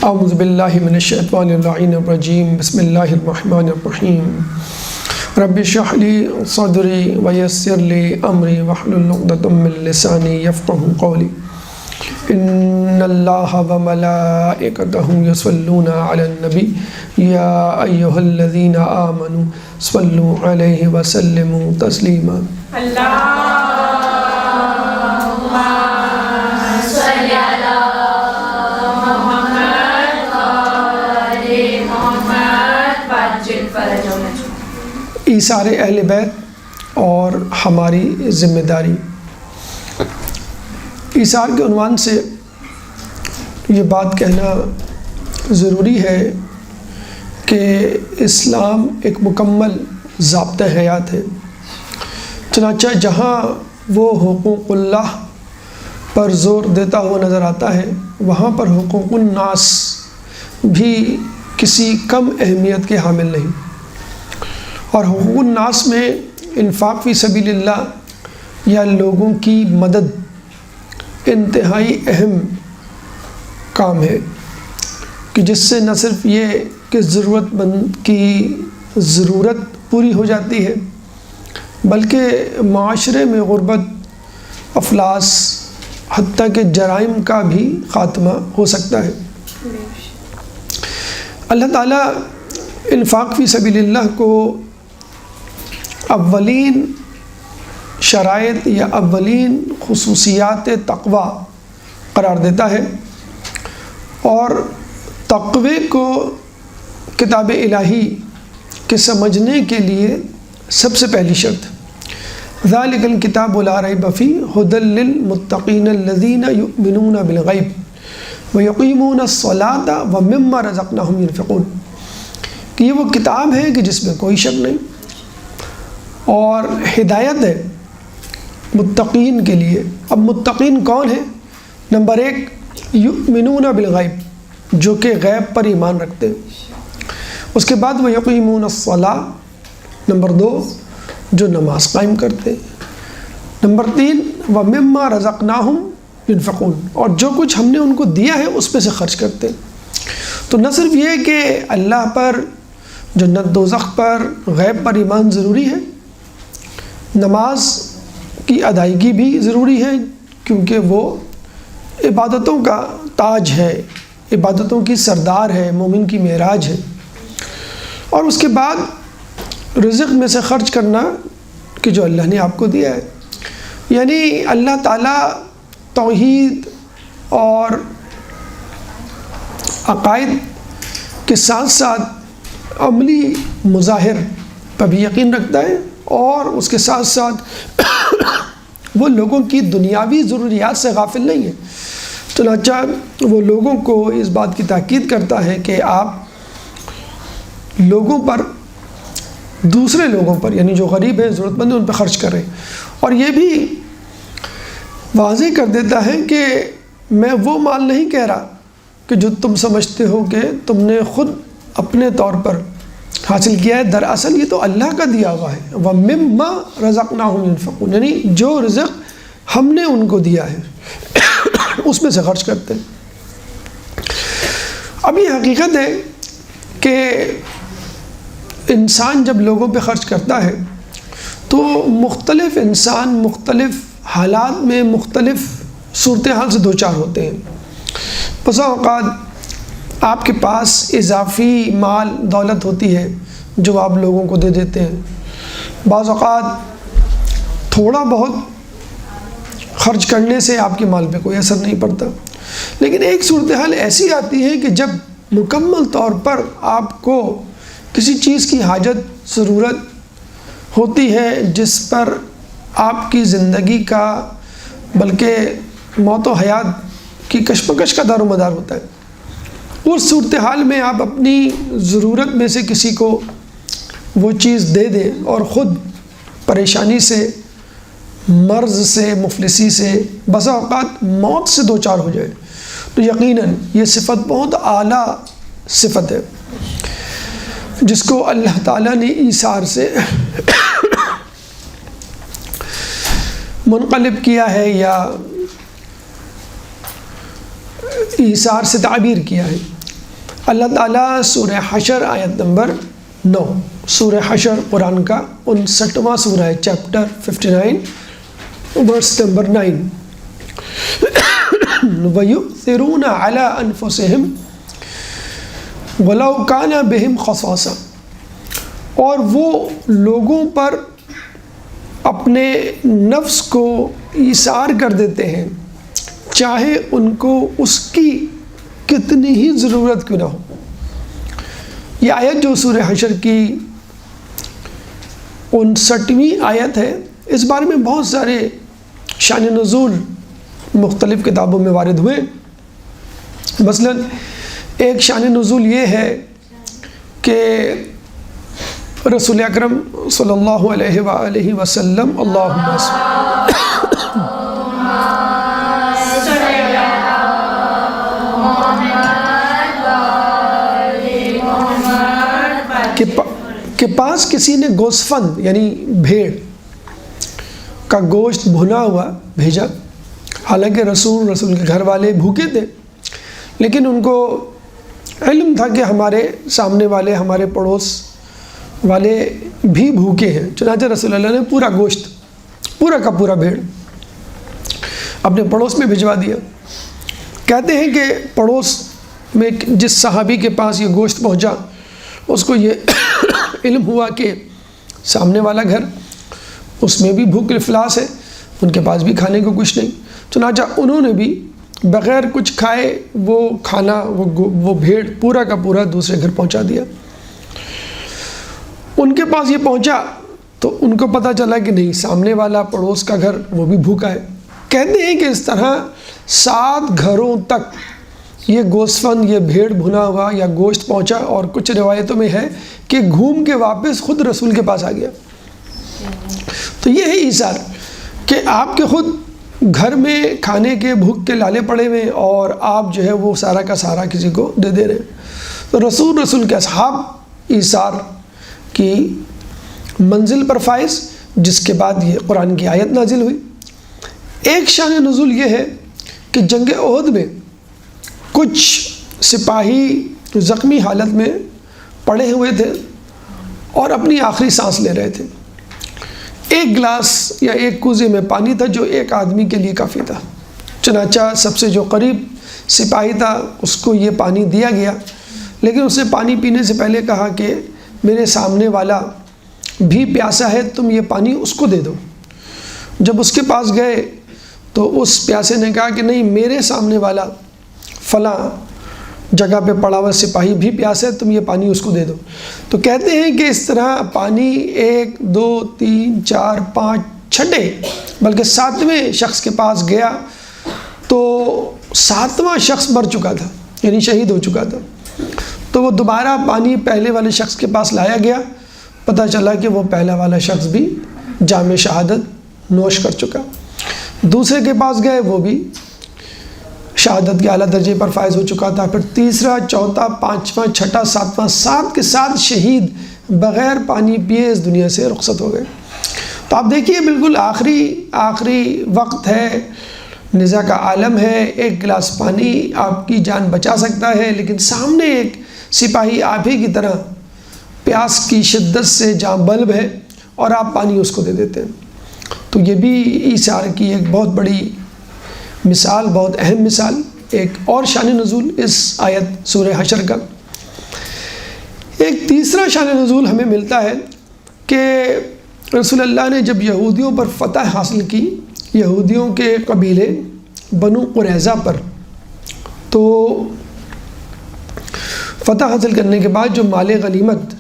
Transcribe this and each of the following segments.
اعوذ باللہ من الشیطان اللعین الرجیم بسم اللہ الرحمن الرحیم رب اشرح لی صدری ویسر لی امری واحلل عقدۃ من لسانی یفقہوا قولی ان اللہ وملائکتہ یصلون علی النبی یا ایہا الذین آمنوا صلوا علیہ وسلموا تسلیما ایثار اہل بیت اور ہماری ذمہ داری۔ ایثار کے عنوان سے یہ بات کہنا ضروری ہے کہ اسلام ایک مکمل ضابطۂ حیات ہے، چنانچہ جہاں وہ حقوق اللہ پر زور دیتا ہوا نظر آتا ہے وہاں پر حقوق الناس بھی کسی کم اہمیت کے حامل نہیں، اور حقوق الناس میں انفاق فی سبیل اللہ یا لوگوں کی مدد انتہائی اہم کام ہے کہ جس سے نہ صرف یہ کہ ضرورت مند کی ضرورت پوری ہو جاتی ہے بلکہ معاشرے میں غربت، افلاس، حتیٰ کہ جرائم کا بھی خاتمہ ہو سکتا ہے۔ اللہ تعالیٰ انفاق فی سبیل اللہ کو اولین شرائط یا اولین خصوصیات تقوی قرار دیتا ہے، اور تقوی کو کتاب الہی کے سمجھنے کے لیے سب سے پہلی شرط ذالک الکتاب لا ریب فیہ ھدی للمتقین الذین یؤمنون بالغیب ویقیمون الصلاۃ ومما رزقناہم ینفقون، کہ یہ وہ کتاب ہے کہ جس میں کوئی شک نہیں، اور ہدایت ہے متقین کے لیے۔ اب متقین کون ہیں؟ نمبر 1 یؤمنون بالغیب، جو کہ غیب پر ایمان رکھتے ہیں۔ اس کے بعد وہ یقیمون الصلاۃ، نمبر 2 جو نماز قائم کرتے ہیں۔ نمبر 3 ومما رزقناہم ینفقون، اور جو کچھ ہم نے ان کو دیا ہے اس پہ سے خرچ کرتے ہیں۔ تو نہ صرف یہ کہ اللہ پر، جنت دوزخ پر، غیب پر ایمان ضروری ہے، نماز کی ادائیگی بھی ضروری ہے کیونکہ وہ عبادتوں کا تاج ہے، عبادتوں کی سردار ہے، مومن کی معراج ہے۔ اور اس کے بعد رزق میں سے خرچ کرنا کہ جو اللہ نے آپ کو دیا ہے، یعنی اللہ تعالیٰ توحید اور عقائد کے ساتھ ساتھ عملی مظاہر پر بھی یقین رکھتا ہے، اور اس کے ساتھ ساتھ وہ لوگوں کی دنیاوی ضروریات سے غافل نہیں ہے، چنانچہ وہ لوگوں کو اس بات کی تاکید کرتا ہے کہ آپ لوگوں پر، دوسرے لوگوں پر، یعنی جو غریب ہیں، ضرورت مند ہیں، ان پہ خرچ کریں۔ اور یہ بھی واضح کر دیتا ہے کہ میں وہ مال نہیں کہہ رہا کہ جو تم سمجھتے ہو کہ تم نے خود اپنے طور پر حاصل کیا ہے، دراصل یہ تو اللہ کا دیا ہوا ہے۔ وَمِمَّا رَزَقْنَاهُمْ يُنْفِقُونَ، یعنی جو رزق ہم نے ان کو دیا ہے اس میں سے خرچ کرتے ہیں۔ اب یہ حقیقت ہے کہ انسان جب لوگوں پہ خرچ کرتا ہے تو مختلف انسان مختلف حالات میں مختلف صورتحال سے دوچار ہوتے ہیں۔ بسا اوقات آپ کے پاس اضافی مال دولت ہوتی ہے جو آپ لوگوں کو دے دیتے ہیں، بعض اوقات تھوڑا بہت خرچ کرنے سے آپ کے مال پہ کوئی اثر نہیں پڑتا، لیکن ایک صورتحال ایسی آتی ہے کہ جب مکمل طور پر آپ کو کسی چیز کی حاجت، ضرورت ہوتی ہے جس پر آپ کی زندگی کا بلکہ موت و حیات کی کشمکش کا دار و مدار ہوتا ہے۔ اس صورتحال میں آپ اپنی ضرورت میں سے کسی کو وہ چیز دے دیں اور خود پریشانی سے، مرض سے، مفلسی سے، بسا اوقات موت سے دوچار ہو جائے، تو یقیناً یہ صفت بہت اعلیٰ صفت ہے جس کو اللہ تعالیٰ نے ایثار سے منقلب کیا ہے یا ایثار سے تعبیر کیا ہے۔ اللہ تعالیٰ سورہ حشر آیت نمبر 9، سورہ حشر قرآن کا 59واں سورہ ہے، چیپٹر 59 ورس نمبر 9، وَيُؤْثِرُونَ عَلَىٰ أَنفُسِهِمْ وَلَوْ كَانَ بِهِمْ خَصَاصَةٌ، اور وہ لوگوں پر اپنے نفس کو ایثار کر دیتے ہیں چاہے ان کو اس کی کتنی ہی ضرورت کیوں نہ ہو۔ یہ آیت جو سورہ حشر کی 59ویں آیت ہے، اس بارے میں بہت سارے شان نزول مختلف کتابوں میں وارد ہوئے۔ مثلا ایک شان نزول یہ ہے کہ رسول اکرم صلی اللہ علیہ وآلہ وسلم کے پاس کسی نے گوسفند یعنی بھیڑ کا گوشت بھنا ہوا بھیجا، حالانکہ رسول کے گھر والے بھوکے تھے، لیکن ان کو علم تھا کہ ہمارے سامنے والے، ہمارے پڑوس والے بھی بھوکے ہیں، چنانچہ رسول اللہ نے پورا گوشت، پورا کا پورا بھیڑ اپنے پڑوس میں بھجوا دیا۔ کہتے ہیں کہ پڑوس میں جس صحابی کے پاس یہ گوشت پہنچا، اس کو یہ علم ہوا کہ سامنے والا گھر، اس میں بھی بھوک افلاس ہے، ان کے پاس بھی کھانے کو کچھ نہیں، چنانچہ انہوں نے بھی بغیر کچھ کھائے وہ کھانا، وہ بھیڑ پورا کا پورا دوسرے گھر پہنچا دیا۔ ان کے پاس یہ پہنچا تو ان کو پتہ چلا کہ نہیں، سامنے والا پڑوس کا گھر وہ بھی بھوکا ہے۔ کہتے ہیں کہ اس طرح 7 گھروں تک یہ گوسفند، یہ بھیڑ بھنا ہوا یا گوشت پہنچا، اور کچھ روایتوں میں ہے کہ گھوم کے واپس خود رسول کے پاس آ گیا۔ تو یہ ہے ایثار، کہ آپ کے خود گھر میں کھانے کے بھوک کے لالے پڑے ہوئے اور آپ جو ہے وہ سارا کا سارا کسی کو دے دے رہے ہیں۔ تو رسول کے اصحاب ایثار کی منزل پر فائز، جس کے بعد یہ قرآن کی آیت نازل ہوئی۔ ایک شان نزول یہ ہے کہ جنگ احد میں کچھ سپاہی زخمی حالت میں پڑے ہوئے تھے اور اپنی آخری سانس لے رہے تھے۔ ایک گلاس یا ایک کوزے میں پانی تھا جو ایک آدمی کے لیے کافی تھا، چنانچہ سب سے جو قریب سپاہی تھا اس کو یہ پانی دیا گیا، لیکن اس نے پانی پینے سے پہلے کہا کہ میرے سامنے والا بھی پیاسا ہے، تم یہ پانی اس کو دے دو۔ جب اس کے پاس گئے تو اس پیاسے نے کہا کہ نہیں، میرے سامنے والا فلاں جگہ پہ پڑا ہوا سپاہی بھی پیاسا ہے، تم یہ پانی اس کو دے دو۔ تو کہتے ہیں کہ اس طرح پانی 1 2 3 4 5 چھٹے بلکہ 7ویں شخص کے پاس گیا تو 7واں شخص مر چکا تھا، یعنی شہید ہو چکا تھا۔ تو وہ دوبارہ پانی پہلے والے شخص کے پاس لایا گیا، پتہ چلا کہ وہ پہلا والا شخص بھی جام شہادت نوش کر چکا۔ دوسرے کے پاس گئے، وہ بھی شہادت کے اعلیٰ درجے پر فائز ہو چکا تھا۔ پھر تیسرا، چوتھا، 5واں، 6واں، 7واں، 7 کے 7 شہید بغیر پانی پیے اس دنیا سے رخصت ہو گئے۔ تو آپ دیکھیے بالکل آخری وقت ہے، نزا کا عالم ہے، ایک گلاس پانی آپ کی جان بچا سکتا ہے، لیکن سامنے ایک سپاہی آپ ہی کی طرح پیاس کی شدت سے جاں بلب ہے اور آپ پانی اس کو دے دیتے ہیں۔ تو یہ بھی ایثار کی ایک بہت بڑی مثال، بہت اہم مثال۔ ایک اور شان نزول اس آیت سورہ حشر کا۔ ایک تیسرا شان نزول ہمیں ملتا ہے کہ رسول اللہ نے جب یہودیوں پر فتح حاصل کی، یہودیوں کے قبیلے بنو قریظہ پر، تو فتح حاصل کرنے کے بعد جو مال غنیمت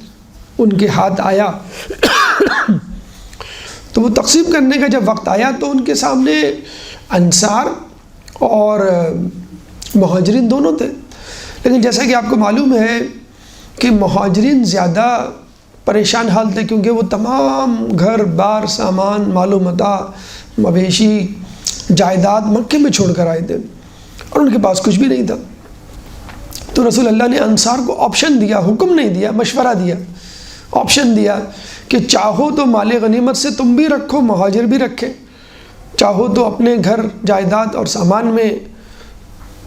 ان کے ہاتھ آیا تو وہ تقسیم کرنے کا جب وقت آیا تو ان کے سامنے انصار اور مہاجرین دونوں تھے، لیکن جیسا کہ آپ کو معلوم ہے کہ مہاجرین زیادہ پریشان حال تھے، کیونکہ وہ تمام گھر بار، سامان، مال و متاع، مویشی، جائیداد مکے میں چھوڑ کر آئے تھے اور ان کے پاس کچھ بھی نہیں تھا۔ تو رسول اللہ نے انصار کو آپشن دیا، حکم نہیں دیا، مشورہ دیا، آپشن دیا کہ چاہو تو مال غنیمت سے تم بھی رکھو، مہاجر بھی رکھے، چاہو تو اپنے گھر، جائیداد اور سامان میں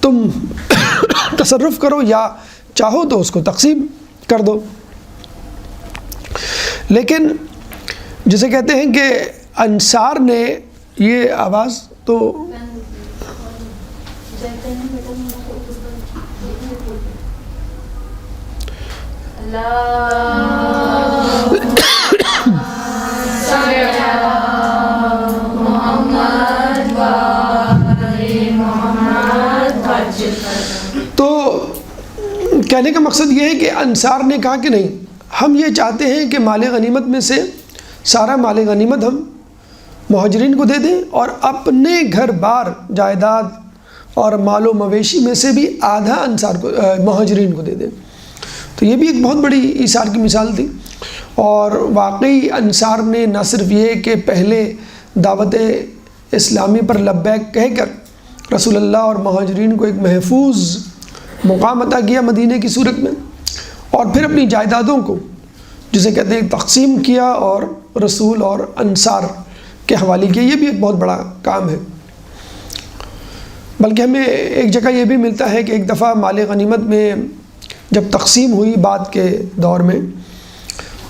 تم تصرف کرو، یا چاہو تو اس کو تقسیم کر دو۔ لیکن جسے کہتے ہیں کہ انصار نے یہ آواز تو تو کہنے کا مقصد یہ ہے کہ انصار نے کہا کہ نہیں، ہم یہ چاہتے ہیں کہ مال غنیمت میں سے سارا مال غنیمت ہم مہاجرین کو دے دیں، اور اپنے گھر بار جائیداد اور مال و مویشی میں سے بھی آدھا انصار کو مہاجرین کو دے دیں۔ تو یہ بھی ایک بہت بڑی ایثار کی مثال تھی، اور واقعی انصار نے نہ صرف یہ کہ پہلے دعوت اسلامی پر لبیک کہہ کر رسول اللہ اور مہاجرین کو ایک محفوظ مقام عطا کیا مدینہ کی صورت میں، اور پھر اپنی جائیدادوں کو جسے کہتے ہیں تقسیم کیا اور رسول اور انصار کے حوالے کیا۔ یہ بھی ایک بہت بڑا کام ہے۔ بلکہ ہمیں ایک جگہ یہ بھی ملتا ہے کہ ایک دفعہ مال غنیمت میں جب تقسیم ہوئی بعد کے دور میں،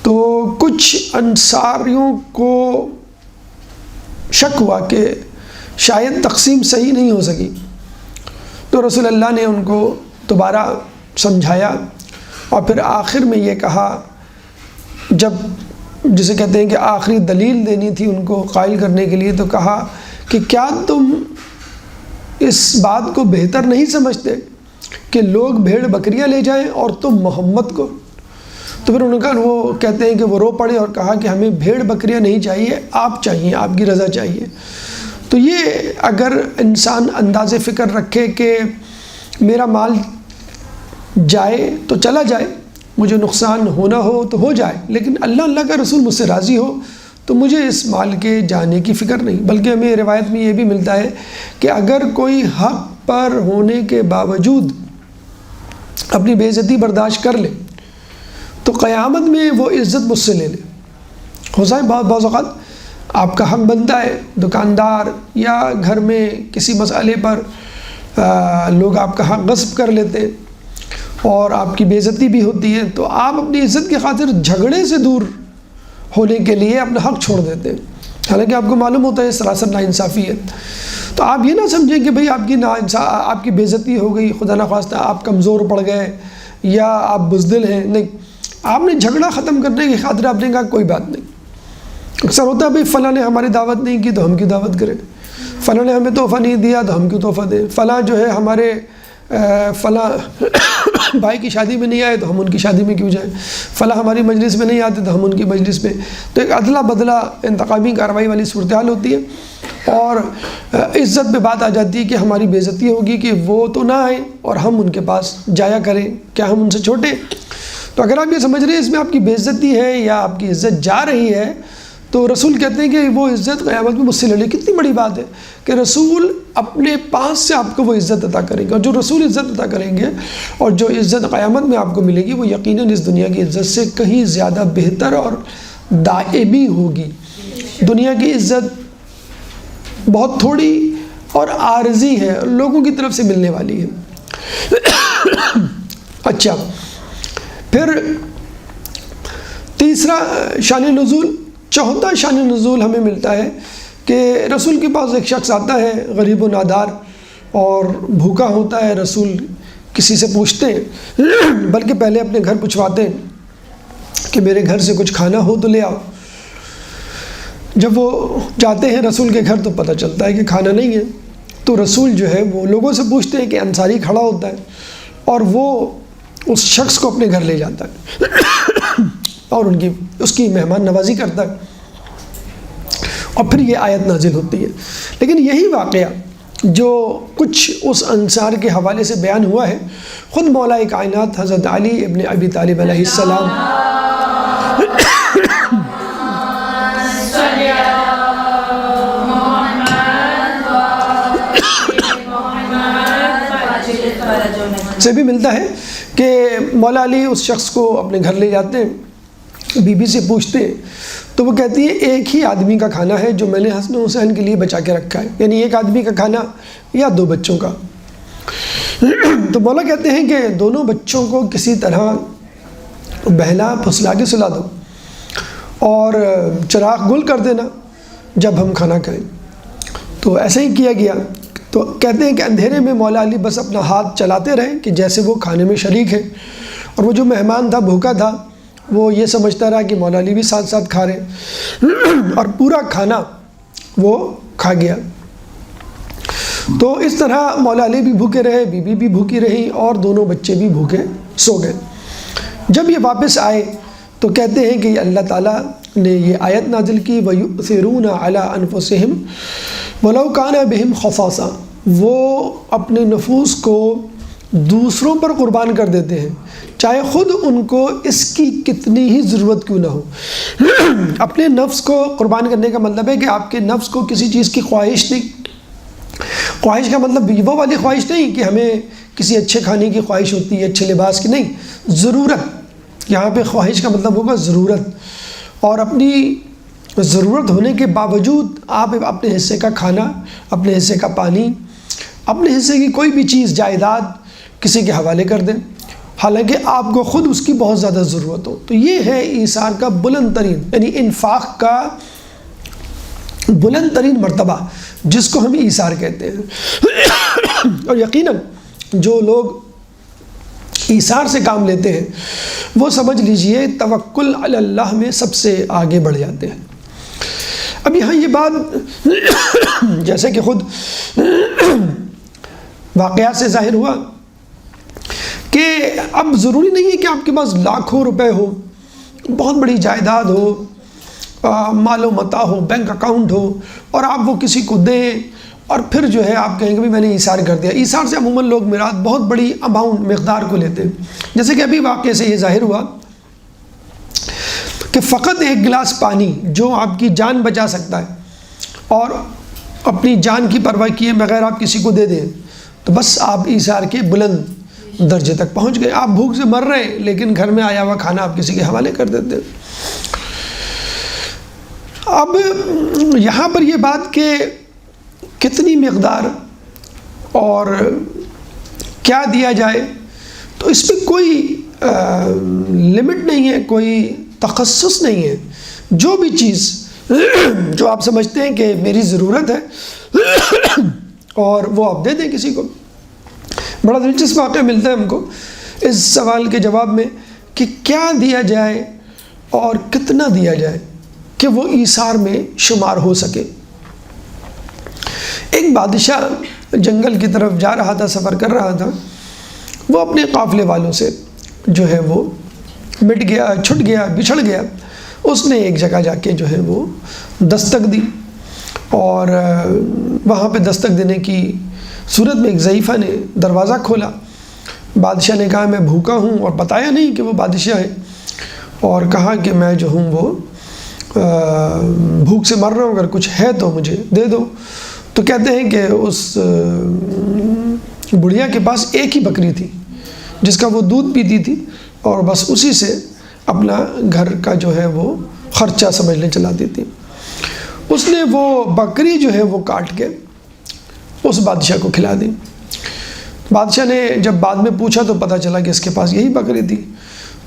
تو کچھ انصاریوں کو شک ہوا کہ شاید تقسیم صحیح نہیں ہو سکی، تو رسول اللہ نے ان کو دوبارہ سمجھایا، اور پھر آخر میں یہ کہا، جب جسے کہتے ہیں کہ آخری دلیل دینی تھی ان کو قائل کرنے کے لیے، تو کہا کہ کیا تم اس بات کو بہتر نہیں سمجھتے کہ لوگ بھیڑ بکریاں لے جائیں اور تم محمد کو؟ تو پھر انہوں نے کہا، وہ کہتے ہیں کہ وہ رو پڑے اور کہا کہ ہمیں بھیڑ بکریاں نہیں چاہیے، آپ چاہیے، آپ کی رضا چاہیے۔ تو یہ اگر انسان انداز فکر رکھے کہ میرا مال جائے تو چلا جائے، مجھے نقصان ہونا ہو تو ہو جائے، لیکن اللہ کا رسول مجھ سے راضی ہو تو مجھے اس مال کے جانے کی فکر نہیں۔ بلکہ ہمیں روایت میں یہ بھی ملتا ہے کہ اگر کوئی حق پر ہونے کے باوجود اپنی بے عزتی برداشت کر لے تو قیامت میں وہ عزت مجھ سے لے لے۔ ہو سکتا ہے بعض اوقات آپ کا حق بنتا ہے، دکاندار یا گھر میں کسی مسئلے پر لوگ آپ کا حق غصب کر لیتے ہیں اور آپ کی بے عزتی بھی ہوتی ہے، تو آپ اپنی عزت کی خاطر جھگڑے سے دور ہونے کے لیے اپنا حق چھوڑ دیتے ہیں، حالانکہ آپ کو معلوم ہوتا ہے سراسر ناانصافی ہے۔ تو آپ یہ نہ سمجھیں کہ بھئی آپ کی بے عزتی ہو گئی، خدا نخواستہ آپ کمزور پڑ گئے یا آپ بزدل ہیں، نہیں، آپ نے جھگڑا ختم کرنے کی خاطر آپ نے کہا کوئی بات نہیں۔ اکثر ہوتا ہے بھئی فلاں نے ہماری دعوت نہیں کی تو ہم کیوں دعوت کریں، فلاں نے ہمیں تحفہ نہیں دیا تو ہم کیوں تحفہ دیں، فلاں جو ہے ہمارے فلاں بھائی کی شادی میں نہیں آئے تو ہم ان کی شادی میں کیوں جائیں، فلاں ہماری مجلس میں نہیں آتے تو ہم ان کی مجلس میں۔ تو ایک ادلا بدلا انتقامی کارروائی والی صورتحال ہوتی ہے، اور عزت پہ بات آ جاتی ہے کہ ہماری بے عزتی ہوگی کہ وہ تو نہ آئیں اور ہم ان کے پاس جایا کریں، کیا ہم ان سے چھوٹے؟ تو اگر آپ یہ سمجھ رہے ہیں اس میں آپ کی بے عزتی ہے یا آپ کی عزت جا رہی ہے، تو رسول کہتے ہیں کہ وہ عزت قیامت میں مجھ سے لے لے۔ کتنی بڑی بات ہے کہ رسول اپنے پاس سے آپ کو وہ عزت عطا کریں گے، اور جو رسول عزت عطا کریں گے اور جو عزت قیامت میں آپ کو ملے گی وہ یقیناً اس دنیا کی عزت سے کہیں زیادہ بہتر اور دائمی ہوگی۔ دنیا کی عزت بہت تھوڑی اور عارضی ہے، لوگوں کی طرف سے ملنے والی ہے۔ اچھا، پھر تیسرا شان نزول، چوتھا شان نزول ہمیں ملتا ہے کہ رسول کے پاس ایک شخص آتا ہے غریب و نادار اور بھوکا ہوتا ہے۔ رسول کسی سے پوچھتے ہیں، بلکہ پہلے اپنے گھر پوچھواتے ہیں کہ میرے گھر سے کچھ کھانا ہو تو لے آؤ۔ جب وہ جاتے ہیں رسول کے گھر تو پتہ چلتا ہے کہ کھانا نہیں ہے، تو رسول جو ہے وہ لوگوں سے پوچھتے ہیں کہ انصاری کھڑا ہوتا ہے اور وہ اس شخص کو اپنے گھر لے جاتا ہے اور اس کی مہمان نوازی کرتا ہے، اور پھر یہ آیت نازل ہوتی ہے۔ لیکن یہی واقعہ جو کچھ اس انصار کے حوالے سے بیان ہوا ہے، خود مولا کائنات حضرت علی ابن ابی طالب علیہ السلام سے بھی ملتا ہے کہ مولا علی اس شخص کو اپنے گھر لے جاتے ہیں، بی بی سے پوچھتے ہیں تو وہ کہتی ہے ایک ہی آدمی کا کھانا ہے جو میں نے حسن حسین کے لیے بچا کے رکھا ہے، یعنی ایک آدمی کا کھانا یا 2 بچوں کا۔ تو مولا کہتے ہیں کہ دونوں بچوں کو کسی طرح بہلا پھسلا کے سلا دو اور چراغ گل کر دینا جب ہم کھانا کھائیں۔ تو ایسا ہی کیا گیا۔ تو کہتے ہیں کہ اندھیرے میں مولا علی بس اپنا ہاتھ چلاتے رہے کہ جیسے وہ کھانے میں شریک ہیں، اور وہ جو مہمان تھا بھوکا تھا وہ یہ سمجھتا رہا کہ مولا علی بھی ساتھ ساتھ کھا رہے اور پورا کھانا وہ کھا گیا۔ تو اس طرح مولا علی بھی بھوکے رہے، بی بی بھی بھوکی رہی، اور دونوں بچے بھی بھوکے سو گئے۔ جب یہ واپس آئے تو کہتے ہیں کہ اللہ تعالیٰ نے یہ آیت نازل کی وَيُؤْثِرُونَ عَلَىٰ أَنفُسِهِمْ وَلَوْ كَانَ بِهِمْ خَصَاصَةٌ، وہ اپنے نفوس کو دوسروں پر قربان کر دیتے ہیں چاہے خود ان کو اس کی کتنی ہی ضرورت کیوں نہ ہو۔ اپنے نفس کو قربان کرنے کا مطلب ہے کہ آپ کے نفس کو کسی چیز کی خواہش نہیں، خواہش کا مطلب وہ والی خواہش نہیں کہ ہمیں کسی اچھے کھانے کی خواہش ہوتی ہے، اچھے لباس کی، نہیں، ضرورت۔ یہاں پہ خواہش کا مطلب ہوگا ضرورت، اور اپنی ضرورت ہونے کے باوجود آپ اپنے حصے کا کھانا، اپنے حصے کا پانی، اپنے حصے کی کوئی بھی چیز جائیداد کسی کے حوالے کر دیں حالانکہ آپ کو خود اس کی بہت زیادہ ضرورت ہو۔ تو یہ ہے ایثار کا بلند ترین، یعنی انفاق کا بلند ترین مرتبہ جس کو ہم ایثار کہتے ہیں۔ اور یقیناً جو لوگ ایثار سے کام لیتے ہیں وہ سمجھ لیجئے توکل علی اللہ میں سب سے آگے بڑھ جاتے ہیں۔ اب یہاں یہ بات جیسے کہ خود واقعات سے ظاہر ہوا کہ اب ضروری نہیں ہے کہ آپ کے پاس لاکھوں روپے ہو، بہت بڑی جائیداد ہو، مال و متاع ہو، بینک اکاؤنٹ ہو، اور آپ وہ کسی کو دیں اور پھر جو ہے آپ کہیں گے بھی میں نے ایثار کر دیا۔ ایثار سے عموماً لوگ مراد بہت بڑی اماؤنٹ، مقدار کو لیتے ہیں، جیسے کہ ابھی واقعے سے یہ ظاہر ہوا کہ فقط ایک گلاس پانی جو آپ کی جان بچا سکتا ہے اور اپنی جان کی پرواہ کیے بغیر آپ کسی کو دے دیں تو بس آپ ایثار کے بلند درجے تک پہنچ گئے۔ آپ بھوک سے مر رہے ہیں لیکن گھر میں آیا ہوا کھانا آپ کسی کے حوالے کر دیتے ہیں۔ اب یہاں پر یہ بات کہ کتنی مقدار اور کیا دیا جائے، تو اس پہ کوئی لمٹ نہیں ہے، کوئی تخصص نہیں ہے۔ جو بھی چیز جو آپ سمجھتے ہیں کہ میری ضرورت ہے اور وہ آپ دے دیں کسی کو۔ بڑا دلچسپ واقعہ ملتا ہے ہم کو اس سوال کے جواب میں کہ کیا دیا جائے اور کتنا دیا جائے کہ وہ ایثار میں شمار ہو سکے۔ ایک بادشاہ جنگل کی طرف جا رہا تھا، سفر کر رہا تھا، وہ اپنے قافلے والوں سے جو ہے وہ مٹ گیا، چھٹ گیا، بچھڑ گیا۔ اس نے ایک جگہ جا کے جو ہے وہ دستک دی، اور وہاں پہ دستک دینے کی صورت میں ایک ضعیفہ نے دروازہ کھولا۔ بادشاہ نے کہا میں بھوکا ہوں، اور بتایا نہیں کہ وہ بادشاہ ہے، اور کہا کہ میں جو ہوں وہ بھوک سے مر رہا ہوں، اگر کچھ ہے تو مجھے دے دو۔ تو کہتے ہیں کہ اس بڑھیا کے پاس ایک ہی بکری تھی جس کا وہ دودھ پیتی تھی، اور بس اسی سے اپنا گھر کا جو ہے وہ خرچہ سمجھ لے چلاتی تھی۔ اس نے وہ بکری جو ہے وہ کاٹ کے اس بادشاہ کو کھلا دی۔ بادشاہ نے جب بعد میں پوچھا تو پتہ چلا کہ اس کے پاس یہی بکری تھی۔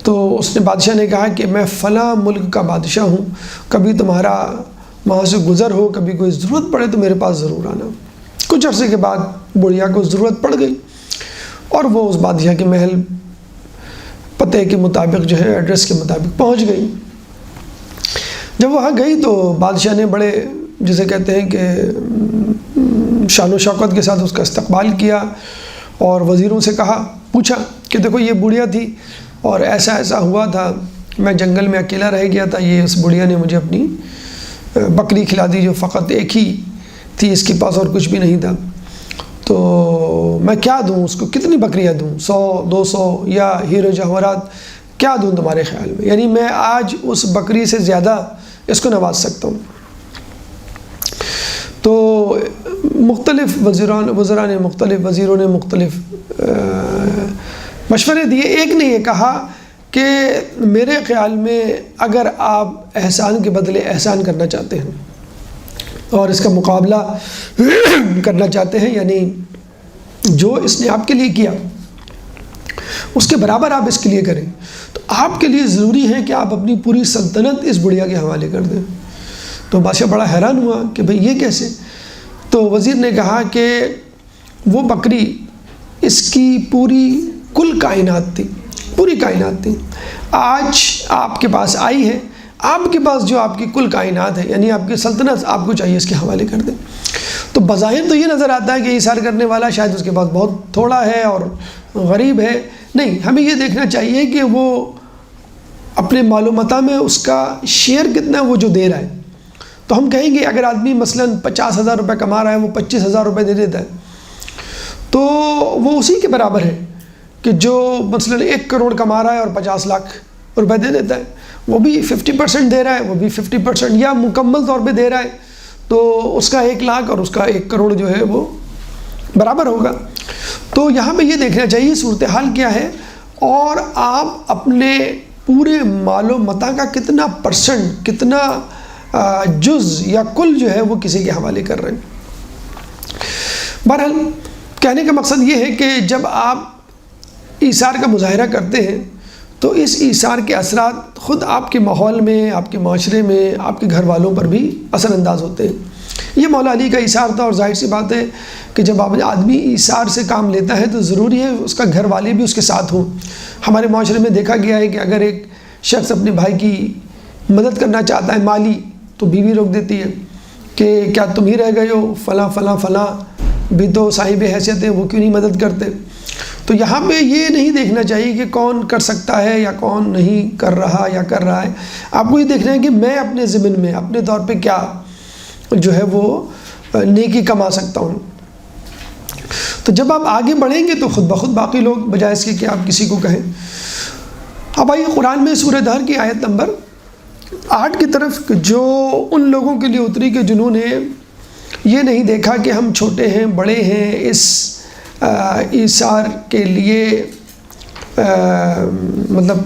تو اس نے بادشاہ نے کہا کہ میں فلاں ملک کا بادشاہ ہوں، کبھی تمہارا وہاں سے گزر ہو، کبھی کوئی ضرورت پڑے تو میرے پاس ضرور آنا۔ کچھ عرصے کے بعد بڑھیا کو ضرورت پڑ گئی اور وہ اس بادشاہ کے محل پتے کے مطابق جو ہے ایڈریس کے مطابق پہنچ گئی۔ جب وہاں گئی تو بادشاہ نے بڑے جسے کہتے ہیں کہ شان و شوکت کے ساتھ اس کا استقبال کیا، اور وزیروں سے کہا، پوچھا کہ دیکھو یہ بڑھیا تھی اور ایسا ایسا ہوا تھا، میں جنگل میں اکیلا رہ گیا تھا، یہ اس بڑھیا نے مجھے اپنی بکری کھلا دی جو فقط ایک ہی تھی، اس کے پاس اور کچھ بھی نہیں تھا، تو میں کیا دوں اس کو، کتنی بکریاں دوں، 100 200 یا ہیرے جواہرات کیا دوں تمہارے خیال میں؟ یعنی میں آج اس بکری سے زیادہ اس کو نواز سکتا ہوں۔ تو مختلف وزراء نے مختلف وزیروں نے مختلف مشورے دیے۔ ایک نے یہ کہا کہ میرے خیال میں اگر آپ احسان کے بدلے احسان کرنا چاہتے ہیں اور اس کا مقابلہ کرنا چاہتے ہیں، یعنی جو اس نے آپ کے لیے کیا اس کے برابر آپ اس کے لیے کریں، تو آپ کے لیے ضروری ہے کہ آپ اپنی پوری سلطنت اس بڑھیا کے حوالے کر دیں۔ تو بادشاہ بڑا حیران ہوا کہ بھئی یہ کیسے؟ تو وزیر نے کہا کہ وہ بکری اس کی پوری کل کائنات تھی، پوری کائنات تھی، آج آپ کے پاس آئی ہے، آپ کے پاس جو آپ کی کل کائنات ہے یعنی آپ کی سلطنت آپ کو چاہیے اس کے حوالے کر دیں۔ تو بظاہر تو یہ نظر آتا ہے کہ ایثار کرنے والا شاید اس کے پاس بہت تھوڑا ہے اور غریب ہے، نہیں، ہمیں یہ دیکھنا چاہیے کہ وہ اپنے مال و متاع میں اس کا شیئر کتنا ہے وہ جو دے رہا ہے۔ تو ہم کہیں گے اگر آدمی مثلاً 50,000 روپے کما رہا ہے، وہ 25,000 روپے دے دیتا ہے، تو وہ اسی کے برابر ہے کہ جو مثلاً 1 کروڑ کما رہا ہے اور 50 لاکھ روپے دے دیتا ہے، وہ بھی 50% دے رہا ہے، وہ بھی 50% یا مکمل طور پہ دے رہا ہے، تو اس کا 1 لاکھ اور اس کا 1 کروڑ جو ہے وہ برابر ہوگا۔ تو یہاں پہ یہ دیکھنا چاہیے صورتحال کیا ہے، اور آپ اپنے پورے مال و متاع کا کتنا پرسنٹ، کتنا جز یا کل جو ہے وہ کسی کے حوالے کر رہے ہیں۔ بہرحال کہنے کا مقصد یہ ہے کہ جب آپ ایثار کا مظاہرہ کرتے ہیں تو اس ایثار کے اثرات خود آپ کے ماحول میں، آپ کے معاشرے میں، آپ کے گھر والوں پر بھی اثر انداز ہوتے ہیں۔ یہ مولا علی کا ایثار تھا، اور ظاہر سی بات ہے کہ جب آدمی ایثار سے کام لیتا ہے تو ضروری ہے اس کا گھر والے بھی اس کے ساتھ ہوں۔ ہمارے معاشرے میں دیکھا گیا ہے کہ اگر ایک شخص اپنے بھائی کی مدد کرنا چاہتا ہے مالی، تو بیوی روک دیتی ہے کہ کیا تم ہی رہ گئے ہو، فلاں فلاں فلاں بھی تو صاحب حیثیت ہے، وہ کیوں نہیں مدد کرتے؟ تو یہاں پہ یہ نہیں دیکھنا چاہیے کہ کون کر سکتا ہے یا کون نہیں کر رہا یا کر رہا ہے، آپ کو یہ دیکھنا ہے کہ میں اپنے ضمن میں اپنے طور پہ کیا جو ہے وہ نیکی کما سکتا ہوں۔ تو جب آپ آگے بڑھیں گے تو خود بخود باقی لوگ، بجائے اس کے کہ آپ کسی کو کہیں۔ اب آئیے قرآن میں سورہ دہر کی آیت نمبر 8 کی طرف، جو ان لوگوں کے لیے اتری کہ جنہوں نے یہ نہیں دیکھا کہ ہم چھوٹے ہیں بڑے ہیں، اس ایثار کے لیے مطلب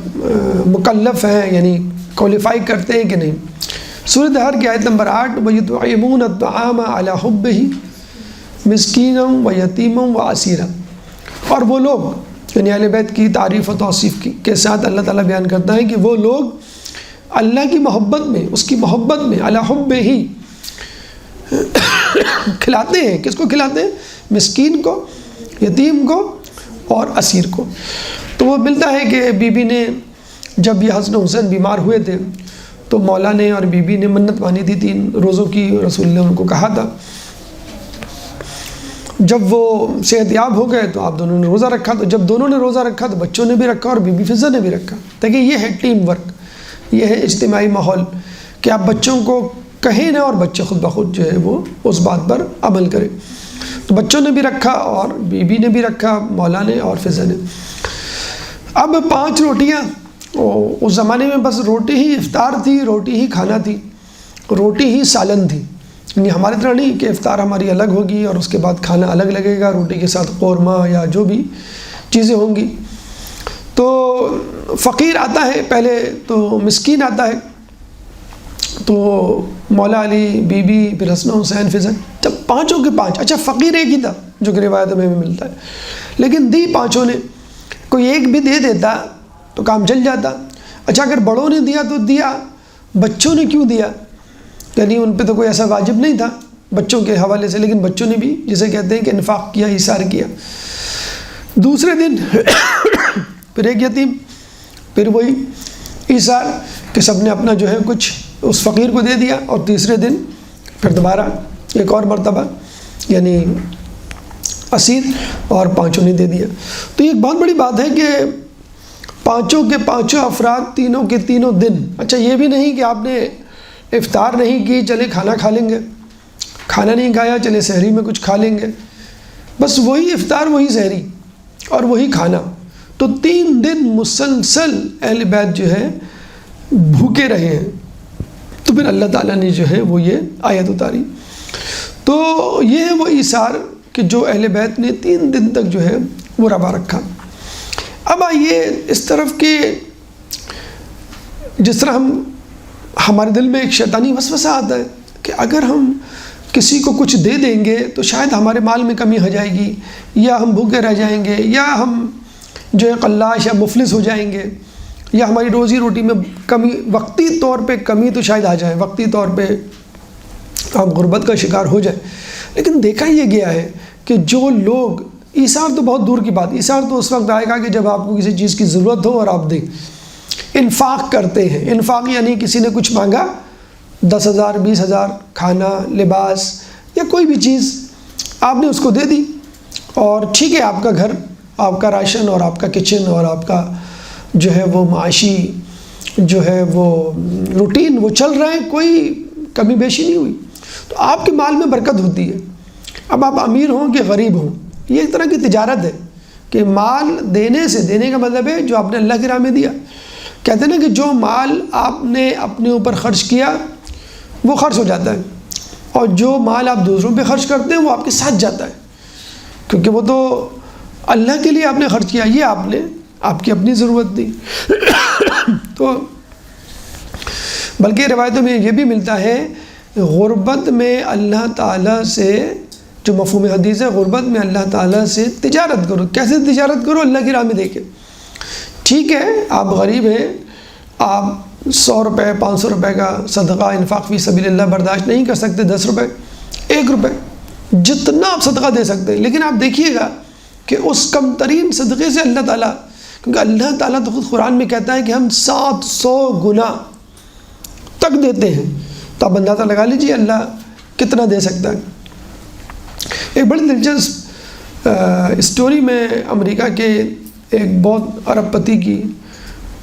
مکلف ہیں، یعنی کوالیفائی کرتے ہیں کہ نہیں۔ سورہ دہر کی آیت نمبر 8، وَيُطْعِمُونَ الطَّعَامَ عَلَىٰ حُبِّهِ مِسْكِينًا وَيَتِيمًا وَأَسِيرًا، اور وہ لوگ یعنی اہل بیت کی تعریف و توصیف کے ساتھ اللہ تعالیٰ بیان کرتا ہے کہ وہ لوگ اللہ کی محبت میں، اس کی محبت میں علی حبہ کھلاتے ہیں۔ کس کو کھلاتے ہیں؟ مسکین کو، یتیم کو اور اسیر کو۔ تو وہ ملتا ہے کہ بی بی نے جب یہ حسن حسین بیمار ہوئے تھے تو مولا نے اور بی بی نے منت مانی تھی 3 روزوں کی، رسول اللہ نے ان کو کہا تھا۔ جب وہ صحت یاب ہو گئے تو آپ دونوں نے روزہ رکھا، تو جب دونوں نے روزہ رکھا تو بچوں نے بھی رکھا اور بی بی فضہ نے بھی رکھا۔ تاکہ یہ ہے ٹیم ورک، یہ ہے اجتماعی ماحول کہ آپ بچوں کو کہیں نہ اور بچے خود بخود جو ہے وہ اس بات پر عمل کریں۔ تو بچوں نے بھی رکھا اور بی بی نے بھی رکھا، مولا نے اور فضہ نے۔ اب 5 روٹیاں، اس زمانے میں بس روٹی ہی افطار تھی، روٹی ہی کھانا تھی، روٹی ہی سالن تھی، یعنی ہمارے طرح نہیں کہ افطار ہماری الگ ہوگی اور اس کے بعد کھانا الگ لگے گا، روٹی کے ساتھ قورمہ یا جو بھی چیزیں ہوں گی۔ تو فقیر آتا ہے پہلے، تو مسکین آتا ہے، تو مولا علی، بی بی، پھر حسن حسین، فضل، جب 5 کے 5، اچھا فقیر ایک ہی تھا جو کہ روایت میں ملتا ہے، لیکن دی 5 نے، کوئی ایک بھی دے دیتا تو کام چل جاتا۔ اچھا اگر بڑوں نے دیا تو دیا، بچوں نے کیوں دیا؟ یعنی ان پہ تو کوئی ایسا واجب نہیں تھا بچوں کے حوالے سے، لیکن بچوں نے بھی جسے کہتے ہیں کہ انفاق کیا، ایثار کیا۔ دوسرے دن پھر ایک یتیم، پھر وہی ایثار کہ سب نے اپنا جو ہے کچھ اس فقیر کو دے دیا، اور تیسرے دن پھر دوبارہ ایک اور مرتبہ یعنی اسیر، اور 5 نے دے دیا۔ تو یہ ایک بہت بڑی بات ہے کہ 5 کے 5 افراد، تینوں کے تینوں دن، اچھا یہ بھی نہیں کہ آپ نے افطار نہیں کی چلے کھانا کھا لیں گے، کھانا نہیں کھایا چلے سحری میں کچھ کھا لیں گے، بس وہی افطار، وہی سحری اور وہی کھانا۔ تو 3 دن مسلسل اہل بیت جو ہے بھوکے رہے ہیں۔ تو پھر اللہ تعالیٰ نے جو ہے وہ یہ آیت اتاری۔ تو یہ ہے وہ ایثار کہ جو اہل بیت نے 3 دن تک جو ہے وہ روا رکھا۔ اب آئیے اس طرف کہ جس طرح ہمارے دل میں ایک شیطانی وسوسہ آتا ہے کہ اگر ہم کسی کو کچھ دے دیں گے تو شاید ہمارے مال میں کمی ہو جائے گی، یا ہم بھوکے رہ جائیں گے، یا ہم جو ہے قلاش یا مفلس ہو جائیں گے، یا ہماری روزی روٹی میں کمی، وقتی طور پہ کمی تو شاید آ جائے، وقتی طور پہ ہم غربت کا شکار ہو جائیں۔ لیکن دیکھا یہ گیا ہے کہ جو لوگ، ایثار تو بہت دور کی بات، ایثار تو اس وقت آئے گا کہ جب آپ کو کسی چیز کی ضرورت ہو اور آپ دیں۔ انفاق کرتے ہیں، انفاق یعنی کسی نے کچھ مانگا، 10,000 20,000 کھانا، لباس یا کوئی بھی چیز آپ نے اس کو دے دی، اور ٹھیک ہے آپ کا گھر، آپ کا راشن اور آپ کا کچن اور آپ کا جو ہے وہ معاشی جو ہے وہ روٹین وہ چل رہا ہے، کوئی کمی بیشی نہیں ہوئی، تو آپ کے مال میں برکت ہوتی ہے۔ اب آپ امیر ہوں کہ غریب ہوں، یہ ایک طرح کی تجارت ہے کہ مال دینے سے، دینے کا مطلب ہے جو آپ نے اللہ کی راہ میں دیا۔ کہتے ہیں نا کہ جو مال آپ نے اپنے اوپر خرچ کیا وہ خرچ ہو جاتا ہے، اور جو مال آپ دوسروں پہ خرچ کرتے ہیں وہ آپ کے ساتھ جاتا ہے، کیونکہ وہ تو اللہ کے لیے آپ نے خرچ کیا، یہ آپ نے آپ کی اپنی ضرورت دی۔ تو بلکہ روایتوں میں یہ بھی ملتا ہے، غربت میں اللہ تعالیٰ سے، جو مفہوم حدیث ہے، غربت میں اللہ تعالیٰ سے تجارت کرو۔ کیسے تجارت کرو؟ اللہ کی راہ میں دے کے۔ ٹھیک ہے آپ غریب ہیں، آپ 100 روپے 500 روپے کا صدقہ انفاق فی سبیل اللہ برداشت نہیں کر سکتے، 10 روپے 1 روپے جتنا آپ صدقہ دے سکتے ہیں، لیکن آپ دیکھیے گا کہ اس کم ترین صدقے سے اللہ تعالیٰ، کیونکہ اللہ تعالیٰ تو خود قرآن میں کہتا ہے کہ ہم 700 گنا تک دیتے ہیں، تو آپ اندازہ لگا لیجیے اللہ کتنا دے سکتا ہے۔ ایک بڑی دلچسپ اسٹوری میں امریکہ کے ایک بہت ارب پتی کی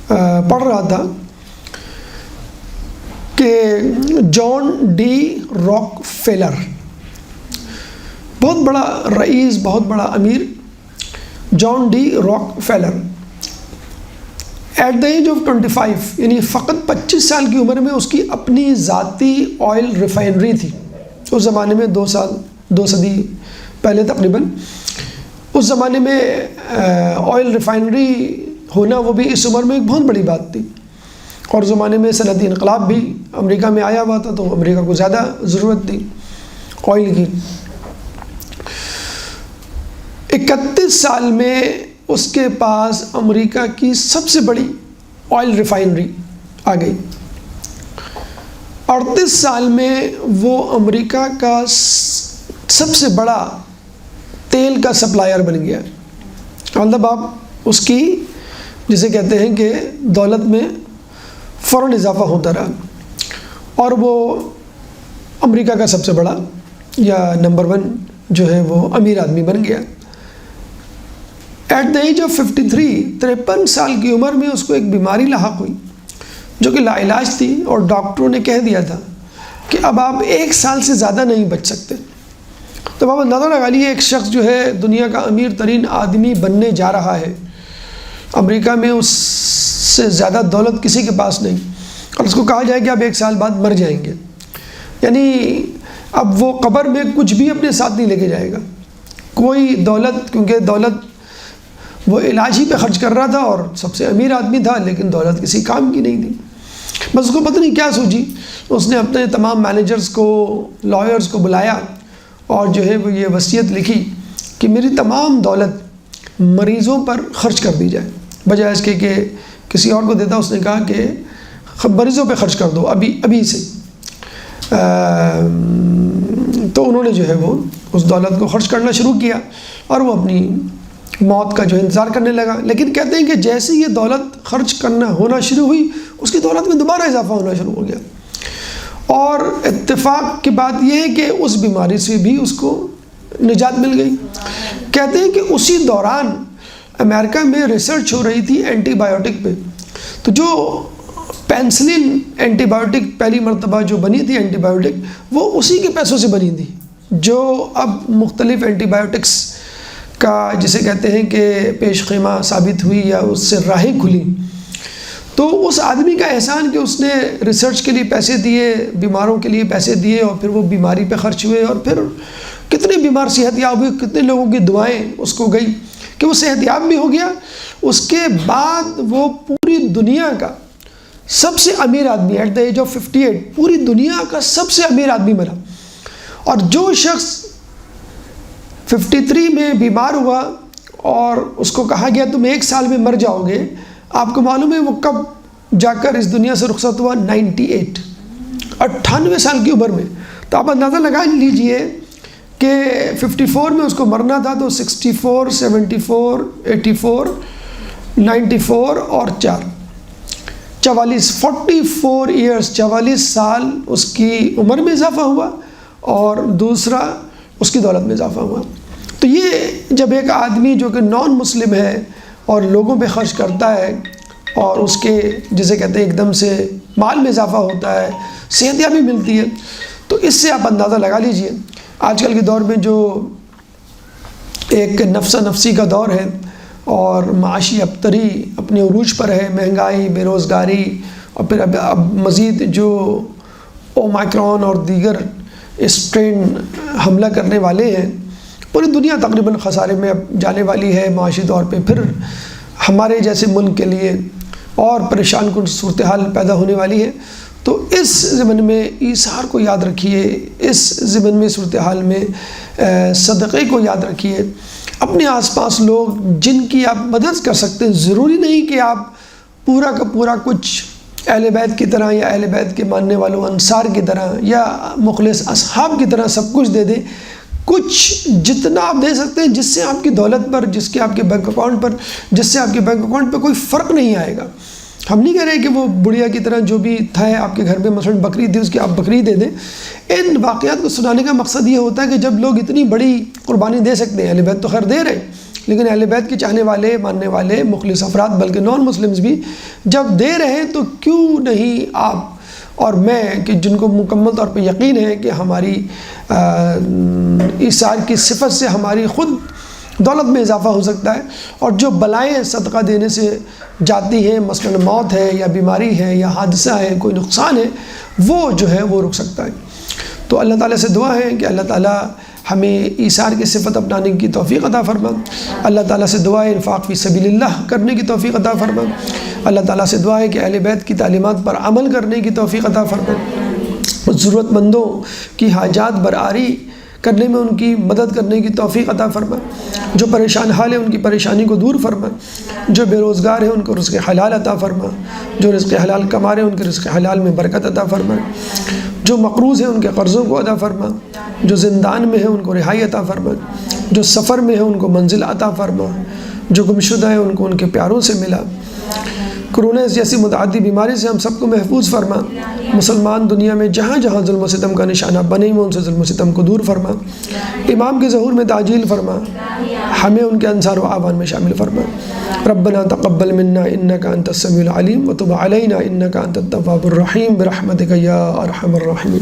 پڑھ رہا تھا کہ جان ڈی راک فیلر، بہت بڑا رئیس، بہت بڑا امیر، John D Rockefeller, at the age of 25 یعنی فقط 25 سال کی عمر میں اس کی اپنی ذاتی آئل ریفائنری تھی۔ اس زمانے میں 2 صدی پہلے تقریباً اس زمانے میں آئل ریفائنری ہونا وہ بھی اس عمر میں ایک بہت بڑی بات تھی، اور اس زمانے میں صنعتی انقلاب بھی امریکہ میں آیا ہوا تھا، تو امریکہ کو زیادہ ضرورت تھی آئل کی۔ 31 سال میں اس کے پاس امریکہ کی سب سے بڑی آئل ریفائنری آ گئی۔ 38 سال میں وہ امریکہ کا سب سے بڑا تیل کا سپلائر بن گیا۔ مطلب آپ اس کی جسے کہتے ہیں کہ دولت میں فوراً اضافہ ہوتا رہا، اور وہ امریکہ کا سب سے بڑا یا نمبر 1 جو ہے وہ امیر آدمی بن گیا۔ ایٹ دا ایج آف 53 سال کی عمر میں اس کو ایک بیماری لاحق ہوئی جو کہ لا علاج تھی، اور ڈاکٹروں نے کہہ دیا تھا کہ اب آپ 1 سال سے زیادہ نہیں بچ سکتے۔ تو آپ اندازہ لگا لیے ایک شخص جو ہے دنیا کا امیر ترین آدمی بننے جا رہا ہے، امریکہ میں اس سے زیادہ دولت کسی کے پاس نہیں، اور اس کو کہا جائے کہ آپ 1 سال بعد مر جائیں گے، یعنی اب وہ قبر میں کچھ بھی اپنے ساتھ نہیں لے کے جائے گا، کوئی دولت، کیونکہ دولت وہ علاج ہی پہ خرچ کر رہا تھا اور سب سے امیر آدمی تھا، لیکن دولت کسی کام کی نہیں تھی۔ بس اس کو پتہ نہیں کیا سوچی، اس نے اپنے تمام مینیجرز کو، لائرز کو بلایا اور جو ہے وہ یہ وصیت لکھی کہ میری تمام دولت مریضوں پر خرچ کر دی جائے، بجائے اس کے کہ کسی اور کو دیتا۔ اس نے کہا کہ مریضوں پہ خرچ کر دو ابھی سے۔ تو انہوں نے جو ہے وہ اس دولت کو خرچ کرنا شروع کیا، اور وہ اپنی موت کا جو انتظار کرنے لگا۔ لیکن کہتے ہیں کہ جیسے یہ دولت خرچ کرنا ہونا شروع ہوئی، اس کی دولت میں دوبارہ اضافہ ہونا شروع ہو گیا، اور اتفاق کی بات یہ ہے کہ اس بیماری سے بھی اس کو نجات مل گئی۔ کہتے ہیں کہ اسی دوران امریکہ میں ریسرچ ہو رہی تھی اینٹی بایوٹک پہ، تو جو پینسلن اینٹی بایوٹک پہلی مرتبہ جو بنی تھی اینٹی بایوٹک، وہ اسی کے پیسوں سے بنی تھی، جو اب مختلف اینٹی بایوٹکس کا جسے کہتے ہیں کہ پیش خیمہ ثابت ہوئی یا اس سے راہیں کھلی۔ تو اس آدمی کا احسان کہ اس نے ریسرچ کے لیے پیسے دیے، بیماروں کے لیے پیسے دیے، اور پھر وہ بیماری پہ خرچ ہوئے، اور پھر کتنے بیمار صحت یاب ہوئے، کتنے لوگوں کی دعائیں اس کو گئی کہ وہ صحت یاب بھی ہو گیا۔ اس کے بعد وہ پوری دنیا کا سب سے امیر آدمی ایٹ دا ایج آف 58 پوری دنیا کا سب سے امیر آدمی بنا، اور جو شخص 53 میں بیمار ہوا اور اس کو کہا گیا تم 1 سال میں مر جاؤ گے، آپ کو معلوم ہے وہ کب جا کر اس دنیا سے رخصت ہوا؟ 98 سال کی عمر میں۔ تو آپ اندازہ لگا لیجئے کہ 54 میں اس کو مرنا تھا، تو 64 74 84 94 اور 44 44 ایئرس 44 سال اس کی عمر میں اضافہ ہوا، اور دوسرا اس کی دولت میں اضافہ ہوا۔ تو یہ جب ایک آدمی جو کہ نان مسلم ہے اور لوگوں پہ خرچ کرتا ہے، اور اس کے جسے کہتے ہیں ایک دم سے مال میں اضافہ ہوتا ہے، صحت یابی ملتی ہے، تو اس سے آپ اندازہ لگا لیجئے آج کل کے دور میں جو ایک نفسا نفسی کا دور ہے اور معاشی ابتری اپنے عروج پر ہے، مہنگائی، بے روزگاری، اور پھر اب مزید جو اومائکرون اور دیگر اسٹرین حملہ کرنے والے ہیں، پوری دنیا تقریباً خسارے میں اب جانے والی ہے معاشی طور پہ۔ پھر ہمارے جیسے ملک کے لیے اور پریشان کن صورتحال پیدا ہونے والی ہے۔ تو اس ضمن میں ایثار کو یاد رکھیے، اس ضمن میں صورتحال میں صدقے کو یاد رکھیے۔ اپنے آس پاس لوگ جن کی آپ مدد کر سکتے ہیں، ضروری نہیں کہ آپ پورا کا پورا کچھ اہل بیت کی طرح یا اہل بیت کے ماننے والوں انصار کی طرح یا مخلص اصحاب کی طرح سب کچھ دے دیں۔ کچھ جتنا آپ دے سکتے ہیں جس سے آپ کی دولت پر، جس کے آپ کے بینک اکاؤنٹ پر، جس سے آپ کے بینک اکاؤنٹ پہ کوئی فرق نہیں آئے گا۔ ہم نہیں کہہ رہے کہ وہ بڑھیا کی طرح جو بھی تھا ہے آپ کے گھر میں مثلاً بکری تھی اس کی آپ بکری دے دیں۔ ان واقعات کو سنانے کا مقصد یہ ہوتا ہے کہ جب لوگ اتنی بڑی قربانی دے سکتے ہیں، اہل بیت تو خیر دے رہے ہیں، لیکن اہل بیت کے چاہنے والے، ماننے والے، مخلص افراد بلکہ نان مسلمز بھی جب دے رہے ہیں، تو کیوں نہیں آپ اور میں کہ جن کو مکمل طور پہ یقین ہے کہ ہماری ایثار کی صفت سے ہماری خود دولت میں اضافہ ہو سکتا ہے، اور جو بلائیں صدقہ دینے سے جاتی ہیں، مثلاً موت ہے یا بیماری ہے یا حادثہ ہے، کوئی نقصان ہے، وہ جو ہے وہ رک سکتا ہے۔ تو اللہ تعالیٰ سے دعا ہے کہ اللہ تعالیٰ ہمیں ایثار کی صفت اپنانے کی توفیق عطا فرما۔ اللہ تعالیٰ سے دعا ہے انفاق فی سبیل اللہ کرنے کی توفیق عطا فرما۔ اللہ تعالیٰ سے دعا ہے کہ اہل بیت کی تعلیمات پر عمل کرنے کی توفیق عطا فرما۔ ضرورت مندوں کی حاجات برآری کرنے میں ان کی مدد کرنے کی توفیق عطا فرما۔ جو پریشان حال ہیں ان کی پریشانی کو دور فرما۔ جو بے روزگار ہیں ان کو رزق حلال عطا فرما۔ جو رزق حلال کما رہے ہیں ان کے رزق حلال میں برکت عطا فرما۔ جو مقروض ہیں ان کے قرضوں کو ادا فرما۔ جو زندان میں ہیں ان کو رہائی عطا فرما۔ جو سفر میں ہیں ان کو منزل عطا فرما۔ جو گمشدہ ہیں ان کو ان کے پیاروں سے ملا۔ کرونا جیسی متعدی بیماری سے ہم سب کو محفوظ فرما۔ مسلمان دنیا میں جہاں جہاں ظلم و ستم کا نشانہ بنے ہوئے ان سے ظلم و ستم کو دور فرما۔ امام کے ظہور میں تعجیل فرما۔ ہمیں ان کے انصار و اعوان میں شامل فرما۔ ربنا تقبل منا انک انت السمیع العلیم وتب علینا انک انت التواب الرحیم برحمتک یا ارحم الراحمین۔